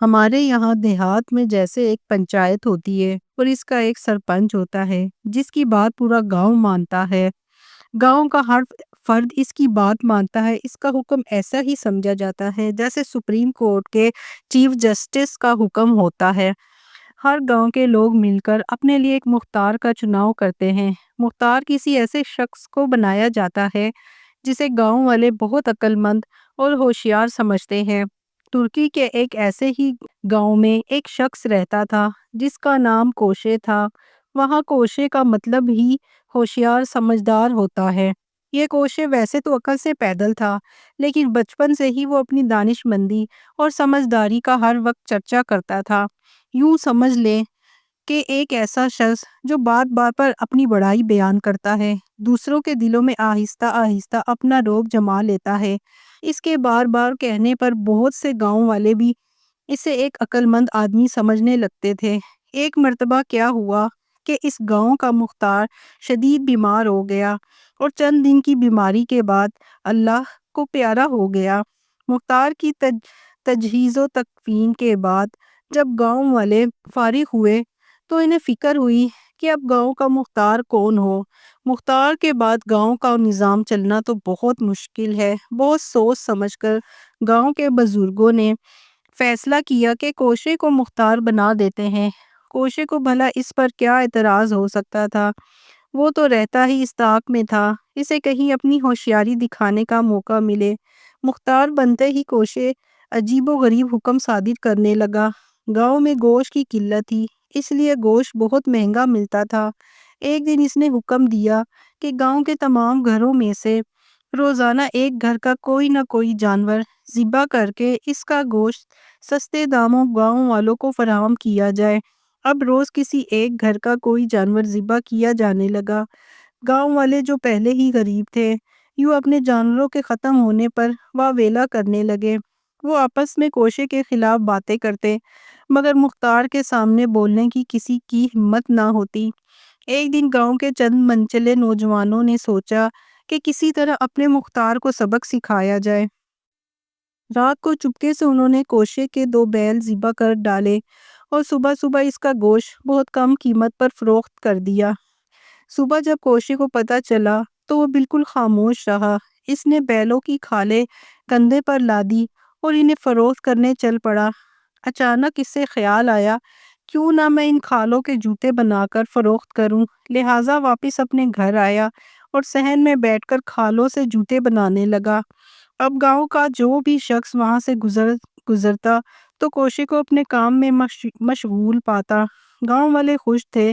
ہمارے یہاں دیہات میں جیسے ایک پنچایت ہوتی ہے اور اس کا ایک سرپنچ ہوتا ہے جس کی بات پورا گاؤں مانتا ہے۔ گاؤں کا ہر فرد اس کی بات مانتا ہے۔ اس کا حکم ایسا ہی سمجھا جاتا ہے جیسے سپریم کورٹ کے چیف جسٹس کا حکم ہوتا ہے۔ ہر گاؤں کے لوگ مل کر اپنے لیے ایک مختار کا چناؤ کرتے ہیں۔ مختار کسی ایسے شخص کو بنایا جاتا ہے جسے گاؤں والے بہت عقل مند اور ہوشیار سمجھتے ہیں۔ ترکی کے ایک ایسے ہی گاؤں میں ایک شخص رہتا تھا جس کا نام کوشے تھا۔ وہاں کوشے کا مطلب ہی ہوشیار سمجھدار ہوتا ہے۔ یہ کوشے ویسے تو عقل سے پیدل تھا، لیکن بچپن سے ہی وہ اپنی دانش مندی اور سمجھداری کا ہر وقت چرچا کرتا تھا۔ یوں سمجھ لیں کہ ایک ایسا شخص جو بات بات پر اپنی بڑائی بیان کرتا ہے، دوسروں کے دلوں میں آہستہ آہستہ اپنا رعب جما لیتا ہے۔ اس کے بار بار کہنے پر بہت سے گاؤں والے بھی اسے ایک عقل مند آدمی سمجھنے لگتے تھے۔ ایک مرتبہ کیا ہوا کہ اس گاؤں کا مختار شدید بیمار ہو گیا اور چند دن کی بیماری کے بعد اللہ کو پیارا ہو گیا۔ مختار کی تجہیز و تکفین کے بعد جب گاؤں والے فارغ ہوئے تو انہیں فکر ہوئی کہ اب گاؤں کا مختار کون ہو۔ مختار کے بعد گاؤں کا نظام چلنا تو بہت مشکل ہے۔ بہت سوچ سمجھ کر گاؤں کے بزرگوں نے فیصلہ کیا کہ کوشے کو مختار بنا دیتے ہیں۔ کوشے کو بھلا اس پر کیا اعتراض ہو سکتا تھا؟ وہ تو رہتا ہی اس طاق میں تھا، اسے کہیں اپنی ہوشیاری دکھانے کا موقع ملے۔ مختار بنتے ہی کوشے عجیب و غریب حکم صادر کرنے لگا۔ گاؤں میں گوشت کی قلت تھی، اس لیے گوشت بہت مہنگا ملتا تھا۔ ایک دن اس نے حکم دیا کہ گاؤں کے تمام گھروں میں سے روزانہ ایک گھر کا کوئی نہ کوئی جانور ذبح کر کے اس کا گوشت سستے داموں گاؤں والوں کو فراہم کیا جائے۔ اب روز کسی ایک گھر کا کوئی جانور ذبح کیا جانے لگا۔ گاؤں والے جو پہلے ہی غریب تھے، یوں اپنے جانوروں کے ختم ہونے پر واویلا کرنے لگے۔ وہ آپس میں کوشے کے خلاف باتیں کرتے، مگر مختار کے سامنے بولنے کی کسی کی ہمت نہ ہوتی۔ ایک دن گاؤں کے چند منچلے نوجوانوں نے سوچا کہ کسی طرح اپنے مختار کو سبق سکھایا جائے۔ رات کو چپکے سے انہوں نے کوشے کے 2 بیل ذبح کر ڈالے اور صبح صبح اس کا گوشت بہت کم قیمت پر فروخت کر دیا۔ صبح جب کوشے کو پتہ چلا تو وہ بالکل خاموش رہا۔ اس نے بیلوں کی کھالیں کندھے پر لادی اور انہیں فروخت کرنے چل پڑا۔ اچانک اس سے خیال آیا، کیوں نہ میں ان کھالوں کے جوتے بنا کر فروخت کروں۔ لہٰذا واپس اپنے گھر آیا اور صحن میں بیٹھ کر کھالوں سے جوتے بنانے لگا۔ اب گاؤں کا جو بھی شخص وہاں سے گزرتا تو کوشے کو اپنے کام میں مشغول پاتا۔ گاؤں والے خوش تھے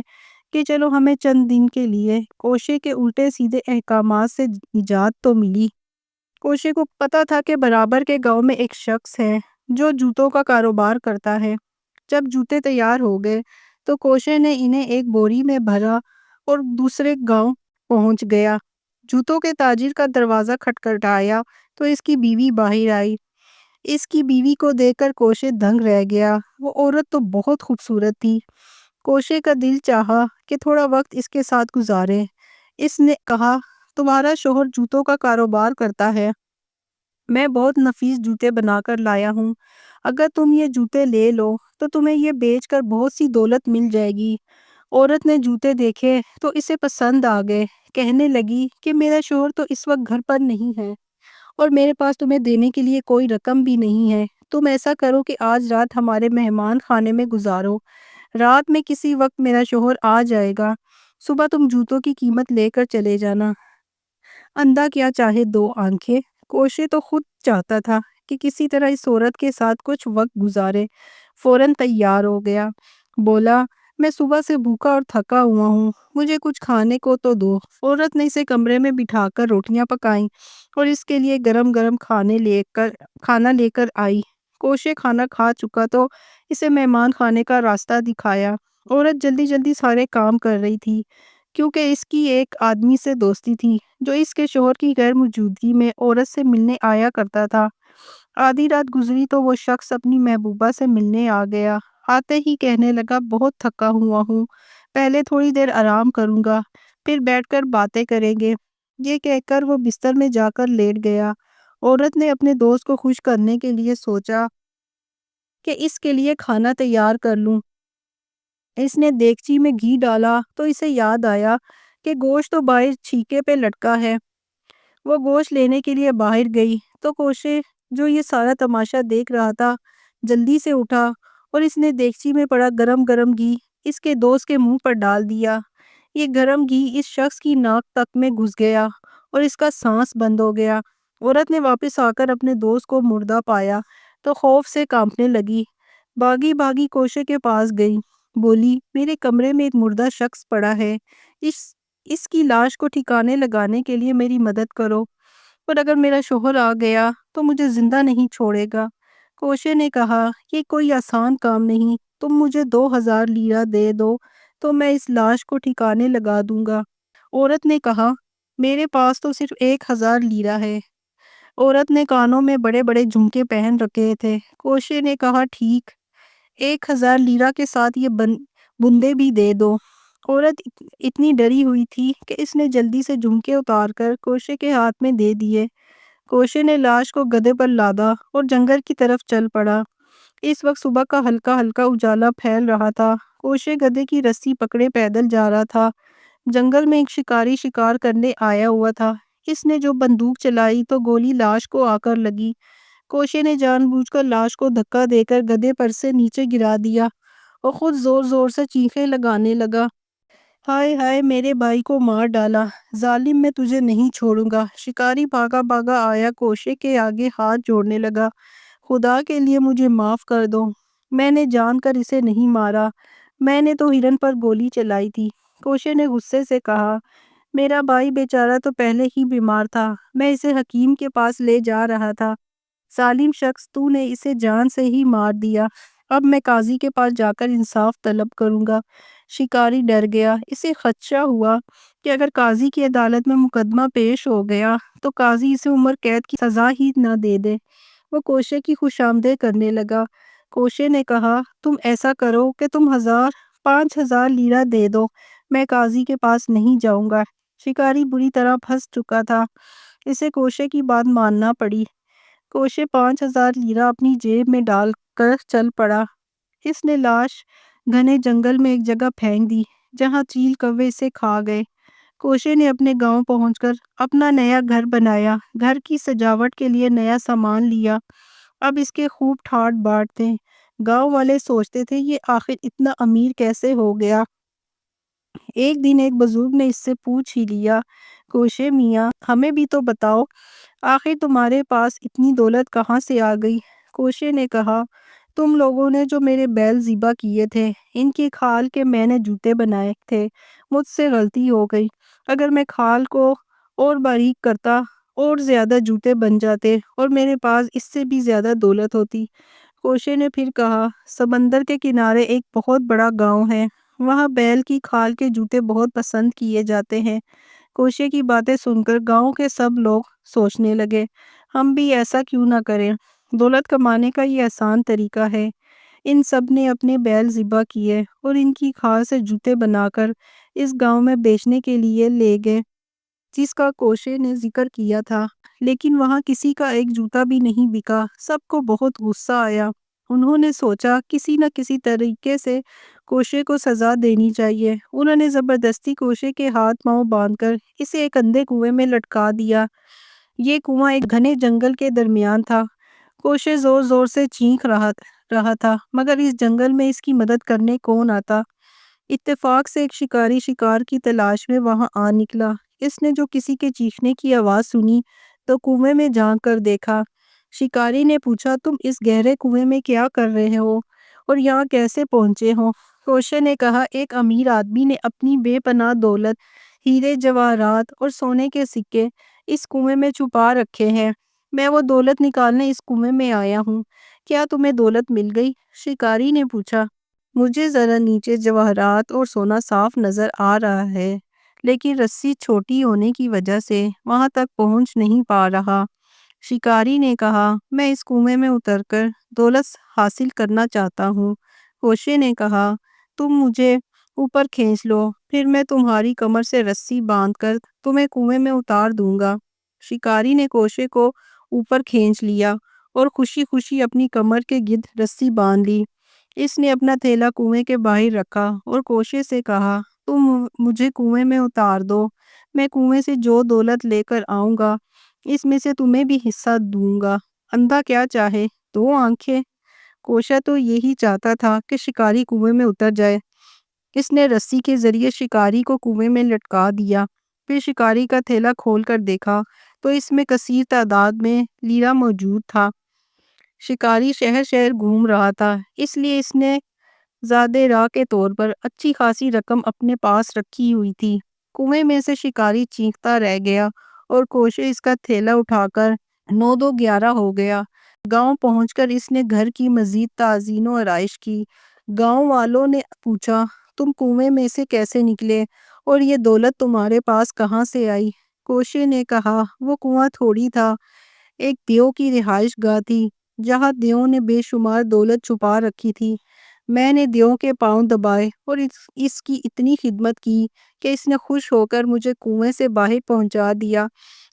کہ چلو ہمیں چند دن کے لیے کوشے کے الٹے سیدھے احکامات سے نجات تو ملی۔ کوشے کو پتا تھا کہ برابر کے گاؤں میں ایک شخص ہے جو جوتوں کا کاروبار کرتا ہے۔ جب جوتے تیار ہو گئے تو کوشے نے انہیں ایک بوری میں بھرا اور دوسرے گاؤں پہنچ گیا۔ جوتوں کے تاجر کا دروازہ کھٹکھٹایا تو اس کی بیوی باہر آئی۔ اس کی بیوی کو دیکھ کر کوشے دنگ رہ گیا۔ وہ عورت تو بہت خوبصورت تھی۔ کوشے کا دل چاہا کہ تھوڑا وقت اس کے ساتھ گزارے۔ اس نے کہا، تمہارا شوہر جوتوں کا کاروبار کرتا ہے، میں بہت نفیس جوتے بنا کر لایا ہوں۔ اگر تم یہ جوتے لے لو تو تمہیں یہ بیچ کر بہت سی دولت مل جائے گی۔ عورت نے جوتے دیکھے تو اسے پسند آ گئے۔ کہنے لگی کہ میرا شوہر تو اس وقت گھر پر نہیں ہے اور میرے پاس تمہیں دینے کے لیے کوئی رقم بھی نہیں ہے۔ تم ایسا کرو کہ آج رات ہمارے مہمان خانے میں گزارو۔ رات میں کسی وقت میرا شوہر آ جائے گا۔ صبح تم جوتوں کی قیمت لے کر چلے جانا۔ اندھا کیا چاہے 2 آنکھیں۔ کوشے تو خود چاہتا تھا کہ کسی طرح اس عورت کے ساتھ کچھ وقت گزارے۔ فوراً تیار ہو گیا۔ بولا، میں صبح سے بھوکا اور تھکا ہوا ہوں، مجھے کچھ کھانے کو تو دو۔ عورت نے اسے کمرے میں بٹھا کر روٹیاں پکائیں اور اس کے لیے گرم گرم کھانا لے کر آئی۔ کوشے کھانا کھا چکا تو اسے مہمان خانے کا راستہ دکھایا۔ عورت جلدی جلدی سارے کام کر رہی تھی کیونکہ اس کی ایک آدمی سے دوستی تھی جو اس کے شوہر کی غیر موجودگی میں عورت سے ملنے آیا کرتا تھا۔ آدھی رات گزری تو وہ شخص اپنی محبوبہ سے ملنے آ گیا۔ آتے ہی کہنے لگا، بہت تھکا ہوا ہوں، پہلے تھوڑی دیر آرام کروں گا، پھر بیٹھ کر باتیں کریں گے۔ یہ کہہ کر وہ بستر میں جا کر لیٹ گیا۔ عورت نے اپنے دوست کو خوش کرنے کے لیے سوچا کہ اس کے لیے کھانا تیار کر لوں۔ اس نے دیگچی میں گھی ڈالا تو اسے یاد آیا کہ گوشت تو باہر چھیکے پہ لٹکا ہے۔ وہ گوشت لینے کے لیے باہر گئی تو کوشے جو یہ سارا تماشا دیکھ رہا تھا جلدی سے اٹھا اور اس نے دیگچی میں پڑا گرم گرم گھی اس کے دوست کے منہ پر ڈال دیا۔ یہ گرم گھی اس شخص کی ناک تک میں گھس گیا اور اس کا سانس بند ہو گیا۔ عورت نے واپس آ کر اپنے دوست کو مردہ پایا تو خوف سے کانپنے لگی۔ بھاگی بھاگی کوشے کے پاس گئی، بولی میرے کمرے میں ایک مردہ شخص پڑا ہے، اس کی لاش کو ٹھکانے لگانے کے لیے میری مدد کرو، پر اگر میرا شوہر آ گیا تو مجھے زندہ نہیں چھوڑے گا۔ کوشے نے کہا یہ کوئی آسان کام نہیں، تم مجھے 2000 لیرہ دے دو تو میں اس لاش کو ٹھکانے لگا دوں گا۔ عورت نے کہا میرے پاس تو صرف 1000 لیرہ ہے۔ عورت نے کانوں میں بڑے بڑے جھمکے پہن رکھے تھے۔ کوشے نے کہا ٹھیک، 1000 لیرہ کے ساتھ یہ بندے بھی دے دو۔ عورت اتنی ڈری ہوئی تھی کہ اس نے جلدی سے جھمکے اتار کر کوشے کے ہاتھ میں دے دیے۔ کوشے نے لاش کو گدھے پر لادا اور جنگل کی طرف چل پڑا۔ اس وقت صبح کا ہلکا ہلکا اجالا پھیل رہا تھا۔ کوشے گدھے کی رسی پکڑے پیدل جا رہا تھا۔ جنگل میں ایک شکاری شکار کرنے آیا ہوا تھا۔ اس نے جو بندوق چلائی تو گولی لاش کو آ کر لگی۔ کوشے نے جان بوجھ کر لاش کو دھکا دے کر گدھے پر سے نیچے گرا دیا اور خود زور زور سے چیخیں لگانے لگا۔ ہائے ہائے میرے بھائی کو مار ڈالا، ظالم میں تجھے نہیں چھوڑوں گا۔ شکاری بھاگا بھاگا آیا کوشے کے آگے ہاتھ جوڑنے لگا، خدا کے لیے مجھے معاف کر دو، میں نے جان کر اسے نہیں مارا، میں نے تو ہرن پر گولی چلائی تھی۔ کوشے نے غصے سے کہا میرا بھائی بیچارہ تو پہلے ہی بیمار تھا، میں اسے حکیم کے پاس لے جا رہا تھا، ظالم شخص تو نے اسے جان سے ہی مار دیا، اب میں قاضی کے پاس جا کر انصاف طلب کروں گا۔ شکاری ڈر گیا، اسے خدشہ ہوا کہ اگر قاضی کی عدالت میں مقدمہ پیش ہو گیا تو قاضی اسے عمر قید کی سزا ہی نہ دے دے۔ وہ کوشے کی خوشامدید کرنے لگا۔ کوشے نے کہا تم ایسا کرو کہ تم 5000 لیرہ دے دو، میں قاضی کے پاس نہیں جاؤں گا۔ شکاری بری طرح پھنس چکا تھا، اسے کوشے کی بات ماننا پڑی۔ کوشے 5000 لیرہ اپنی جیب میں ڈال کر چل پڑا۔ اس نے لاش گھنے جنگل میں ایک جگہ پھینک دی جہاں چیل کوے اسے کھا گئے۔ کوشے نے اپنے گاؤں پہنچ کر اپنا نیا گھر بنایا، گھر کی سجاوٹ کے لیے نیا سامان لیا، اب اس کے خوب ٹھاٹ باٹ تھے۔ گاؤں والے سوچتے تھے یہ آخر اتنا امیر کیسے ہو گیا۔ ایک دن ایک بزرگ نے اس سے پوچھ ہی لیا کوشے میاں ہمیں بھی تو بتاؤ، آخر تمہارے پاس اتنی دولت کہاں سے آ گئی؟ کوشے نے کہا تم لوگوں نے جو میرے بیل ذبح کیے تھے ان کی کھال کے میں نے جوتے بنائے تھے، مجھ سے غلطی ہو گئی، اگر میں کھال کو اور باریک کرتا اور زیادہ جوتے بن جاتے اور میرے پاس اس سے بھی زیادہ دولت ہوتی۔ کوشے نے پھر کہا سمندر کے کنارے ایک بہت بڑا گاؤں ہے، وہاں بیل کی کھال کے جوتے بہت پسند کیے جاتے ہیں۔ کوشے کی باتیں سن کر گاؤں کے سب لوگ سوچنے لگے ہم بھی ایسا کیوں نہ کریں، دولت کمانے کا یہ آسان طریقہ ہے۔ ان سب نے اپنے بیل ذبح کیے اور ان کی کھال سے جوتے بنا کر اس گاؤں میں بیچنے کے لیے لے گئے جس کا کوشے نے ذکر کیا تھا، لیکن وہاں کسی کا ایک جوتا بھی نہیں بکا۔ سب کو بہت غصہ آیا، انہوں نے سوچا کسی نہ کسی طریقے سے کوشے کو سزا دینی چاہیے۔ انہوں نے زبردستی کوشے کے ہاتھ پاؤں باندھ کر اسے ایک اندھے کنویں میں لٹکا دیا۔ یہ کنواں ایک گھنے جنگل کے درمیان تھا۔ کوشے زور زور سے چیخ رہا تھا مگر اس جنگل میں اس کی مدد کرنے کون آتا؟ اتفاق سے ایک شکاری شکار کی تلاش میں وہاں آ نکلا۔ اس نے جو کسی کے چیخنے کی آواز سنی تو کنویں میں جھانک کر دیکھا۔ شکاری نے پوچھا تم اس گہرے کنویں میں کیا کر رہے ہو اور یہاں کیسے پہنچے ہو؟ کوشے نے کہا ایک امیر آدمی نے اپنی بے پناہ دولت، ہیرے جواہرات اور سونے کے سکے اس کنویں میں چھپا رکھے ہیں، میں وہ دولت نکالنے اس کنویں میں آیا ہوں، کیا تمہیں دولت مل گئی؟ شکاری نے پوچھا مجھے ذرا نیچے جواہرات اور سونا صاف نظر آ رہا ہے لیکن رسی چھوٹی ہونے کی وجہ سے وہاں تک پہنچ نہیں پا رہا۔ شکاری نے کہا میں اس کنویں میں اتر کر دولت حاصل کرنا چاہتا ہوں۔ کوشے نے کہا تم مجھے اوپر کھینچ لو پھر میں تمہاری کمر سے رسی باندھ کر تمہیں کنویں میں اتار دوں گا۔ شکاری نے کوشے کو اوپر کھینچ لیا اور خوشی خوشی اپنی کمر کے گرد رسی باندھ لی۔ اس نے اپنا تھیلا کنویں کے باہر رکھا اور کوشے سے کہا، تم مجھے کنویں میں اتار دو، میں کنویں سے جو دولت لے کر آؤں گا اس میں سے تمہیں بھی حصہ دوں گا۔ اندھا کیا چاہے، دو آنکھیں۔ کوشا تو یہی چاہتا تھا کہ شکاری کنویں میں اتر جائے۔ اس نے رسی کے ذریعے شکاری کو کنویں میں لٹکا دیا، پھر شکاری کا تھیلا کھول کر دیکھا تو اس میں کثیر تعداد میں لیرا موجود تھا۔ شکاری شہر شہر گھوم رہا تھا، اس لیے اس نے زیادہ راہ کے طور پر اچھی خاصی رقم اپنے پاس رکھی ہوئی تھی۔ کنویں میں سے شکاری چیختا رہ گیا اور کوشے اس کا تھیلا اٹھا کر 9 دو 11 ہو گیا۔ گاؤں پہنچ کر اس نے گھر کی مزید تعزین و آرائش کی۔ گاؤں والوں نے پوچھا، تم کنویں میں سے کیسے نکلے اور یہ دولت تمہارے پاس کہاں سے آئی؟ کوشے نے کہا، وہ کنواں تھوڑی تھا، ایک دیو کی رہائش گاہ تھی جہاں دیو نے بے شمار دولت چھپا رکھی تھی۔ میں نے دیو کے پاؤں دبائے اور اس کی اتنی خدمت کی کہ اس نے خوش ہو کر مجھے کنویں سے باہر پہنچا دیا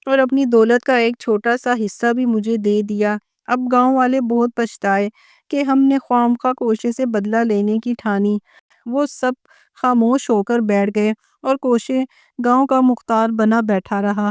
اور اپنی دولت کا ایک چھوٹا سا حصہ بھی مجھے دے دیا۔ اب گاؤں والے بہت پچھتائے کہ ہم نے خواہ کوشے سے بدلہ لینے کی ٹھانی۔ وہ سب خاموش ہو کر بیٹھ گئے اور کوشے گاؤں کا مختار بنا بیٹھا رہا۔